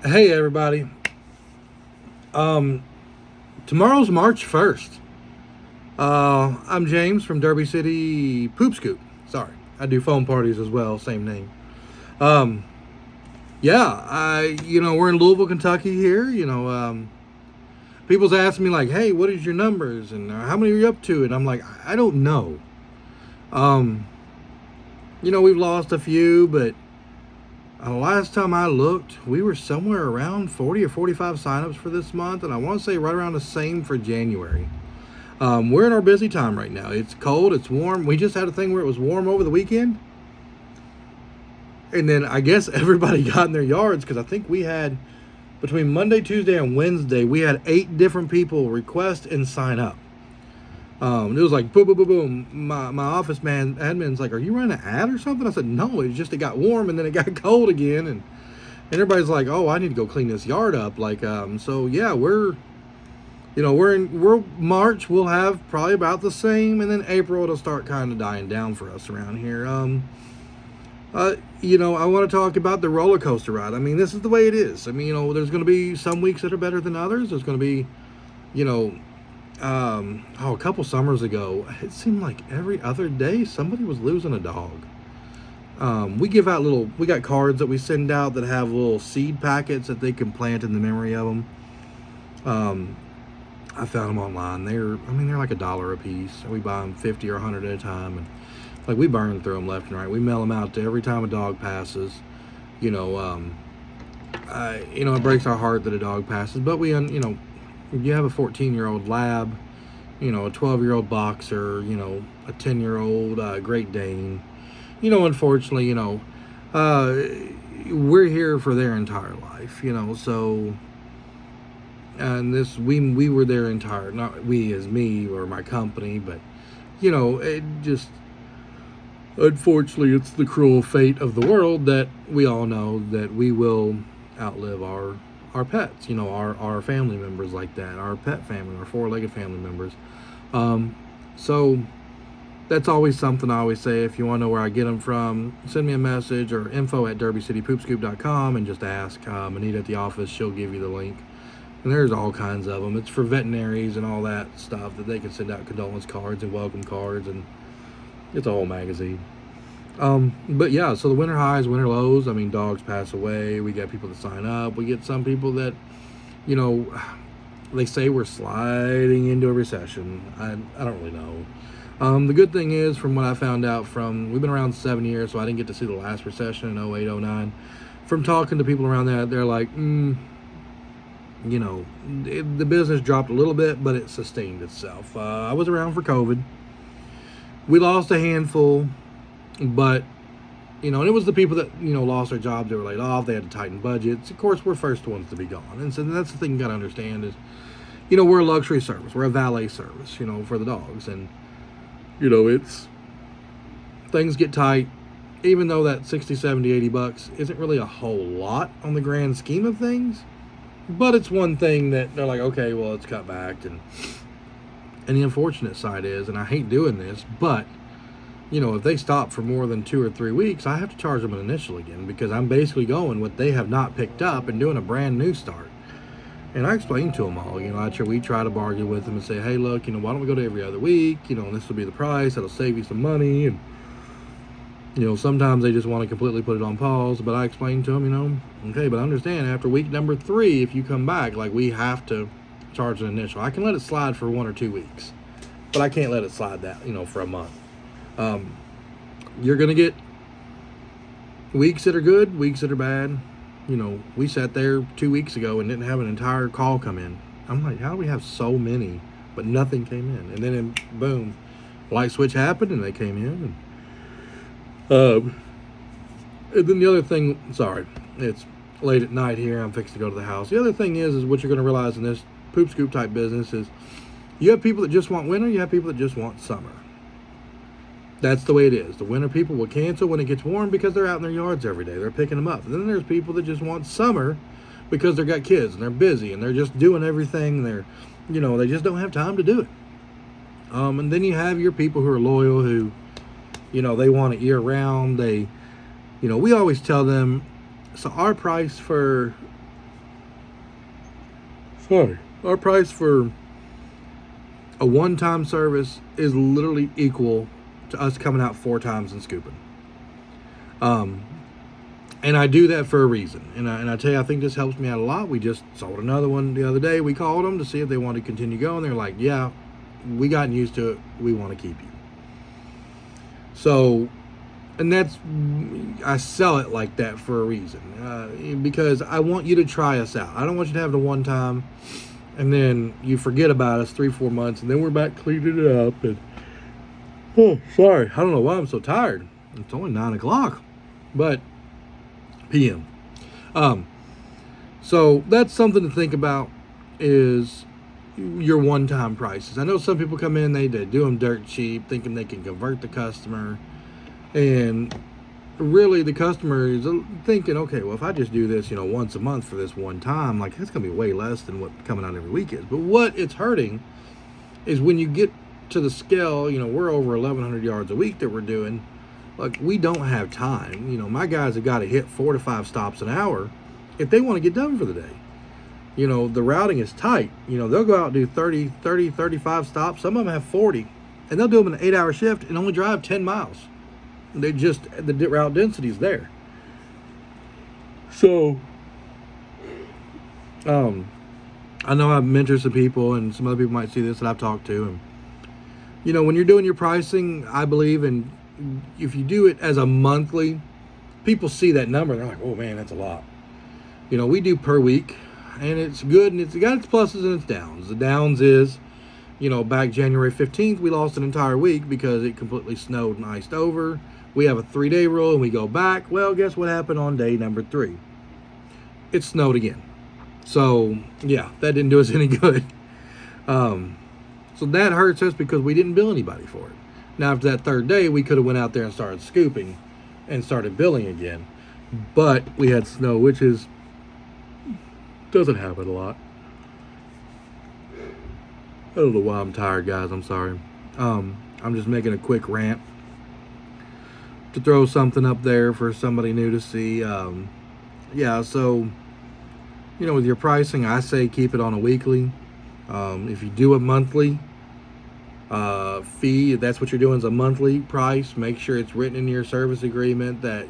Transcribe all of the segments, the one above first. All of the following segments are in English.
Hey everybody. Um, Tomorrow's March 1st. I'm James from Derby City Poop Scoop. Sorry, I do foam parties as well, same name. Um, yeah, we're in Louisville, Kentucky here. People's asking me like, hey, what is your numbers and how many are you up to? And I'm like, I don't know. Um, we've lost a few, but last time I looked, we were somewhere around 40 or 45 signups for this month, and I want to say right around the same for January. We're in our busy time right now. It's cold, it's warm. We just had a thing where it was warm over the weekend, and then I guess everybody got in their yards because I think we had between Monday, Tuesday, and Wednesday, we had 8 different people request and sign up. It was like boom, boom, boom, boom. My office admin's like, "Are you running an ad or something?" I said, "No, it's just it got warm and then it got cold again." And everybody's like, "Oh, I need to go clean this yard up." So yeah, we're March. We'll have probably about the same, and then April it'll start kind of dying down for us around here. I want to talk about the roller coaster ride. I mean, this is the way it is. I mean, there's going to be some weeks that are better than others. There's going to be, you know, a couple summers ago, it seemed like every other day somebody was losing a dog. We got cards that we send out that have little seed packets that they can plant in the memory of them. I found them online. They're like $1 a piece. We buy them 50 or 100 at a time, and like we burn through them left and right. We mail them out to every time a dog passes. It breaks our heart that a dog passes, but you have a 14-year-old lab, a 12-year-old boxer, a 10-year-old Great Dane. Unfortunately, we're here for their entire life, so, and this, we were their entire, not we as me or my company, but, it just, unfortunately, it's the cruel fate of the world that we all know that we will outlive our pets, our family members like that, our pet family, our 4-legged family members. So that's always something I always say. If you want to know where I get them from, send me a message or info@derbycitypoopscoop.com and just ask Anita at the office. She'll give you the link. And there's all kinds of them. It's for veterinaries and all that stuff that they can send out condolence cards and welcome cards, and it's a whole magazine. But yeah, so the winter highs, winter lows. I mean, dogs pass away. We get people that sign up. We get some people that, they say we're sliding into a recession. I don't really know. The good thing is, from what I found out we've been around 7 years, so I didn't get to see the last recession in 08, 09. From talking to people around that, they're like, the business dropped a little bit, but it sustained itself. I was around for COVID. We lost a handful. But, and it was the people that, lost their jobs, they were laid off, they had to tighten budgets. Of course, we're first ones to be gone. And so that's the thing you got to understand is, we're a luxury service. We're a valet service, for the dogs. And, it's, things get tight, even though that 60, 70, 80 bucks isn't really a whole lot on the grand scheme of things. But it's one thing that they're like, okay, well, it's cut back. And the unfortunate side is, and I hate doing this, but if they stop for more than 2 or 3 weeks, I have to charge them an initial again because I'm basically going what they have not picked up and doing a brand new start. And I explained to them all, we try to bargain with them and say, hey, look, why don't we go to every other week? This will be the price. That'll save you some money. And, sometimes they just want to completely put it on pause. But I explained to them, okay, but understand after week number 3, if you come back, we have to charge an initial. I can let it slide for 1 or 2 weeks, but I can't let it slide that, for a month. You're going to get weeks that are good, weeks that are bad. We sat there 2 weeks ago and didn't have an entire call come in. I'm like, how do we have so many, but nothing came in? And then, boom, light switch happened and they came in. And then the other thing, sorry, it's late at night here. I'm fixing to go to the house. The other thing is what you're going to realize in this poop scoop type business is you have people that just want winter. You have people that just want summer. That's the way it is. The winter people will cancel when it gets warm because they're out in their yards every day. They're picking them up. And then there's people that just want summer because they've got kids and they're busy and they're just doing everything. They just don't have time to do it. And then you have your people who are loyal, who, they want it year round. We always tell them, so our price for Sorry. Our price for a one-time service is literally equal to us coming out 4 times and scooping. And I do that for a reason. And I tell you, I think this helps me out a lot. We just sold another one the other day. We called them to see if they wanted to continue going. They're like, yeah, we gotten used to it. We want to keep you. So, and I sell it like that for a reason. Because I want you to try us out. I don't want you to have the one time and then you forget about us 3-4 months and then we're back cleaning it up. And, oh, sorry. I don't know why I'm so tired. It's only 9 o'clock. But PM. So that's something to think about, is your one-time prices. I know some people come in, they do them dirt cheap, thinking they can convert the customer, and really the customer is thinking, okay, well, if I just do this, once a month for this one time, like, that's gonna be way less than what coming out every week is. But what it's hurting is when you get to the scale, we're over 1,100 yards a week that we're doing. Like, we don't have time. My guys have got to hit 4 to 5 stops an hour if they want to get done for the day. The routing is tight. They'll go out and do 30, 35 stops. Some of them have 40. And they'll do them in an 8-hour shift and only drive 10 miles. The route density is there. So, I know I've mentored some people, and some other people might see this that I've talked to. And, when you're doing your pricing, I believe in, if you do it as a monthly, people see that number and they're like, oh man, that's a lot. We do per week, and it's good, and it's got its pluses and its downs. The downs is, back January 15th, we lost an entire week because it completely snowed and iced over. We have a 3-day rule and we go back. Well, guess what happened on day number 3? It snowed again. So yeah, that didn't do us any good. So that hurts us because we didn't bill anybody for it. Now, after that 3rd day, we could have went out there and started scooping and started billing again. But we had snow, which doesn't happen a lot. I don't know why I'm tired, guys. I'm sorry. I'm just making a quick rant to throw something up there for somebody new to see. Yeah, so, with your pricing, I say keep it on a weekly. If you do a monthly fee, if that's what you're doing, is a monthly price, make sure it's written in your service agreement that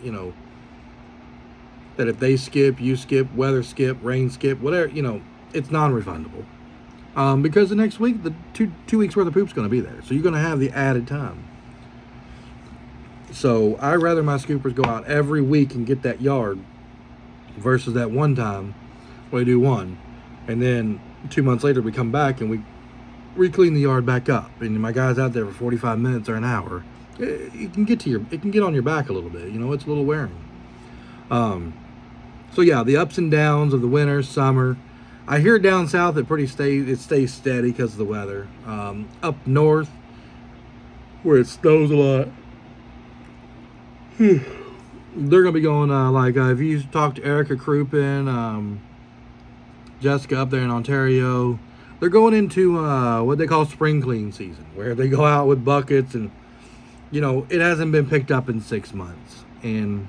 that if they skip, you skip, weather skip, rain skip, whatever, it's non-refundable, because the next week the two weeks worth of poop's going to be there, so you're going to have the added time. So I'd rather my scoopers go out every week and get that yard versus that one time where we do one and then 2 months later we come back and we re-clean the yard back up, and my guy's out there for 45 minutes or an hour. It can get on your back a little bit. It's a little wearing. So yeah, the ups and downs of the winter, summer. I hear down south it stays steady because of the weather. Up north, where it snows a lot, they're gonna be going if you talk to Erica Crouppen, Jessica up there in Ontario, they're going into what they call spring clean season, where they go out with buckets, and it hasn't been picked up in 6 months, and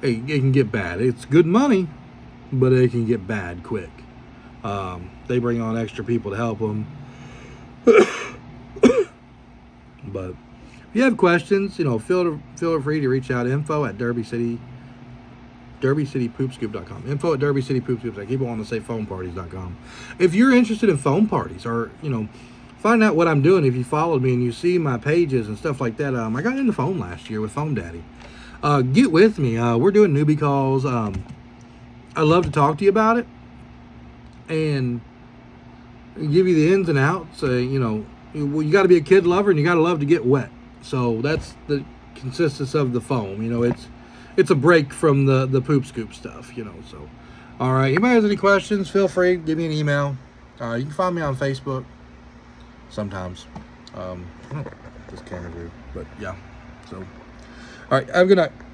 it can get bad. It's good money, but it can get bad quick. They bring on extra people to help them. But if you have questions, feel free to reach out. Info at DerbyCityPoopScoop.com. Info at DerbyCityPoopScoop. I keep wanting to say phoneparties.com. If you're interested in phone parties, or find out what I'm doing, if you followed me and you see my pages and stuff like that, I got into phone last year with Phone Daddy. Get with me. We're doing newbie calls. I'd love to talk to you about it and give you the ins and outs. You got to be a kid lover, and you got to love to get wet. So that's the consistency of the foam. It's a break from the poop scoop stuff. So, all right. Anybody has any questions? Feel free. Give me an email. You can find me on Facebook. Sometimes. I don't know what this camera do, but yeah. So, all right. Have a good night.